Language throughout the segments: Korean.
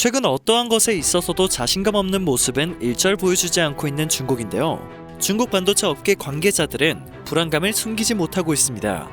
최근 어떠한 것에 있어서도 자신감 없는 모습은 일절 보여주지 않고 있는 중국인데요. 중국 반도체 업계 관계자들은 불안감을 숨기지 못하고 있습니다.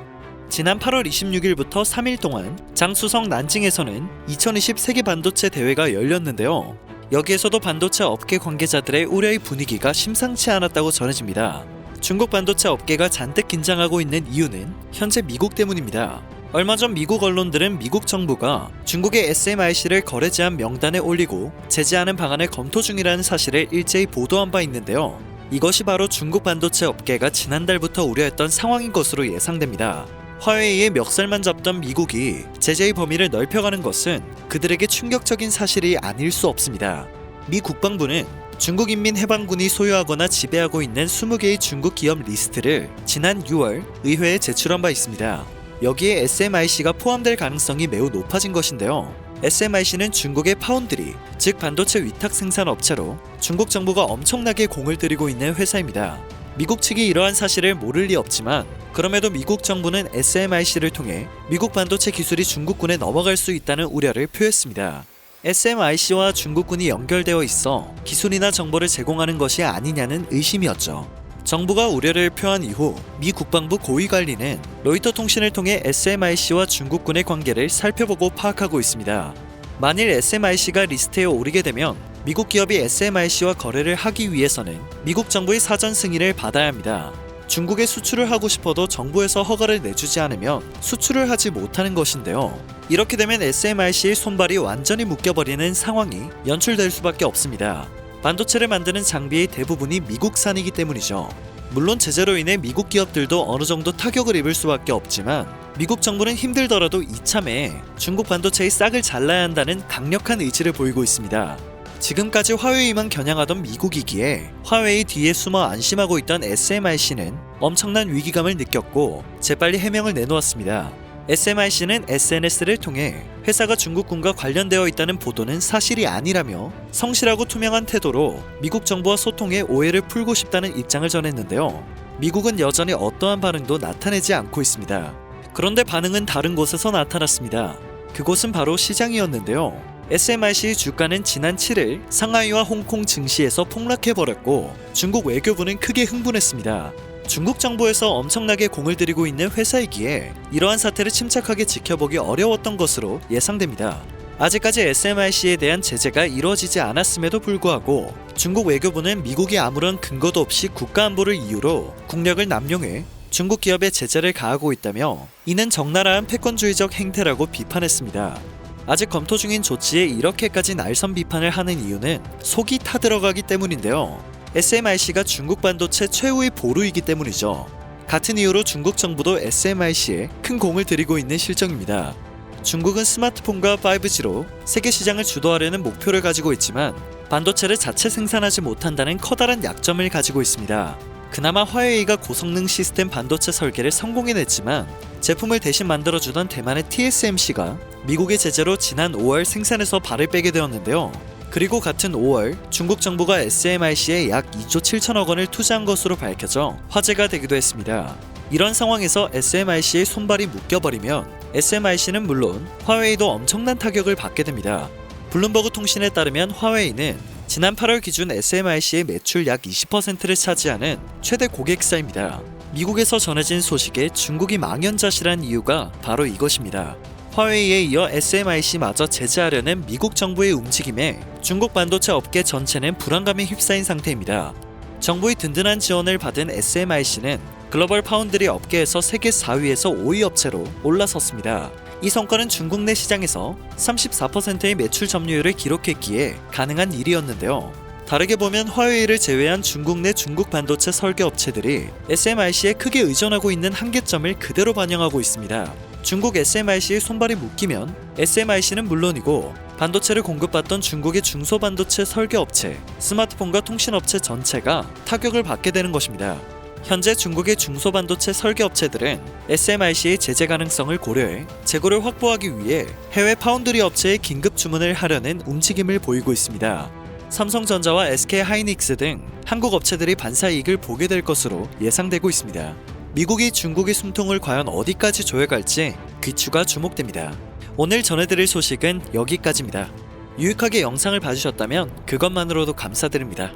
지난 8월 26일부터 3일 동안 장쑤성 난징에서는 2020 세계 반도체 대회가 열렸는데요. 여기에서도 반도체 업계 관계자들의 우려의 분위기가 심상치 않았다고 전해집니다. 중국 반도체 업계가 잔뜩 긴장하고 있는 이유는 현재 미국 때문입니다. 얼마 전 미국 언론들은 미국 정부가 중국의 SMIC를 거래 제한 명단에 올리고 제재하는 방안을 검토 중이라는 사실을 일제히 보도한 바 있는데요. 이것이 바로 중국 반도체 업계가 지난달부터 우려했던 상황인 것으로 예상됩니다. 화웨이의 멱살만 잡던 미국이 제재의 범위를 넓혀가는 것은 그들에게 충격적인 사실이 아닐 수 없습니다. 미 국방부는 중국인민해방군이 소유하거나 지배하고 있는 20개의 중국 기업 리스트를 지난 6월 의회에 제출한 바 있습니다. 여기에 SMIC가 포함될 가능성이 매우 높아진 것인데요. SMIC는 중국의 파운드리, 즉 반도체 위탁 생산 업체로 중국 정부가 엄청나게 공을 들이고 있는 회사입니다. 미국 측이 이러한 사실을 모를 리 없지만 그럼에도 미국 정부는 SMIC를 통해 미국 반도체 기술이 중국군에 넘어갈 수 있다는 우려를 표했습니다. SMIC와 중국군이 연결되어 있어 기술이나 정보를 제공하는 것이 아니냐는 의심이었죠. 정부가 우려를 표한 이후 미 국방부 고위관리는 로이터 통신을 통해 SMIC와 중국군의 관계를 살펴보고 파악하고 있습니다. 만일 SMIC가 리스트에 오르게 되면 미국 기업이 SMIC와 거래를 하기 위해서는 미국 정부의 사전 승인을 받아야 합니다. 중국에 수출을 하고 싶어도 정부에서 허가를 내주지 않으면 수출을 하지 못하는 것인데요. 이렇게 되면 SMIC의 손발이 완전히 묶여버리는 상황이 연출될 수밖에 없습니다. 반도체를 만드는 장비의 대부분이 미국산이기 때문이죠. 물론 제재로 인해 미국 기업들도 어느 정도 타격을 입을 수밖에 없지만 미국 정부는 힘들더라도 이참에 중국 반도체의 싹을 잘라야 한다는 강력한 의지를 보이고 있습니다. 지금까지 화웨이만 겨냥하던 미국이기에 화웨이 뒤에 숨어 안심하고 있던 SMIC는 엄청난 위기감을 느꼈고 재빨리 해명을 내놓았습니다. SMIC는 SNS를 통해 회사가 중국군과 관련되어 있다는 보도는 사실이 아니라며 성실하고 투명한 태도로 미국 정부와 소통해 오해를 풀고 싶다는 입장을 전했는데요. 미국은 여전히 어떠한 반응도 나타내지 않고 있습니다. 그런데 반응은 다른 곳에서 나타났습니다. 그곳은 바로 시장이었는데요. SMIC 주가는 지난 7일 상하이와 홍콩 증시에서 폭락해버렸고 중국 외교부는 크게 흥분했습니다. 중국 정부에서 엄청나게 공을 들이고 있는 회사이기에 이러한 사태를 침착하게 지켜보기 어려웠던 것으로 예상됩니다. 아직까지 SMIC에 대한 제재가 이루어지지 않았음에도 불구하고 중국 외교부는 미국이 아무런 근거도 없이 국가안보를 이유로 국력을 남용해 중국 기업에 제재를 가하고 있다며 이는 적나라한 패권주의적 행태라고 비판했습니다. 아직 검토 중인 조치에 이렇게까지 날선 비판을 하는 이유는 속이 타들어가기 때문인데요. SMIC가 중국 반도체 최후의 보루이기 때문이죠. 같은 이유로 중국 정부도 SMIC에 큰 공을 들이고 있는 실정입니다. 중국은 스마트폰과 5G로 세계 시장을 주도하려는 목표를 가지고 있지만 반도체를 자체 생산하지 못한다는 커다란 약점을 가지고 있습니다. 그나마 화웨이가 고성능 시스템 반도체 설계를 성공해냈지만 제품을 대신 만들어주던 대만의 TSMC가 미국의 제재로 지난 5월 생산에서 발을 빼게 되었는데요. 그리고 같은 5월 중국 정부가 SMIC에 약 2조 7천억 원을 투자한 것으로 밝혀져 화제가 되기도 했습니다. 이런 상황에서 SMIC의 손발이 묶여버리면 SMIC는 물론 화웨이도 엄청난 타격을 받게 됩니다. 블룸버그 통신에 따르면 화웨이는 지난 8월 기준 SMIC의 매출 약 20%를 차지하는 최대 고객사입니다. 미국에서 전해진 소식에 중국이 망연자실한 이유가 바로 이것입니다. 화웨이에 이어 SMIC마저 제재하려는 미국 정부의 움직임에 중국 반도체 업계 전체는 불안감에 휩싸인 상태입니다. 정부의 든든한 지원을 받은 SMIC는 글로벌 파운드리 업계에서 세계 4위에서 5위 업체로 올라섰습니다. 이 성과는 중국 내 시장에서 34%의 매출 점유율을 기록했기에 가능한 일이었는데요. 다르게 보면 화웨이를 제외한 중국 내 중국 반도체 설계 업체들이 SMIC에 크게 의존하고 있는 한계점을 그대로 반영하고 있습니다. 중국 SMIC의 손발이 묶이면 SMIC는 물론이고 반도체를 공급받던 중국의 중소반도체 설계업체, 스마트폰과 통신업체 전체가 타격을 받게 되는 것입니다. 현재 중국의 중소반도체 설계업체들은 SMIC의 제재 가능성을 고려해 재고를 확보하기 위해 해외 파운드리 업체에 긴급 주문을 하려는 움직임을 보이고 있습니다. 삼성전자와 SK하이닉스 등 한국 업체들이 반사이익을 보게 될 것으로 예상되고 있습니다. 미국이 중국의 숨통을 과연 어디까지 조여갈지 귀추가 주목됩니다. 오늘 전해드릴 소식은 여기까지입니다. 유익하게 영상을 봐주셨다면 그것만으로도 감사드립니다.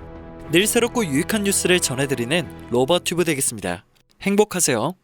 늘 새롭고 유익한 뉴스를 전해드리는 로버튜브 되겠습니다. 행복하세요.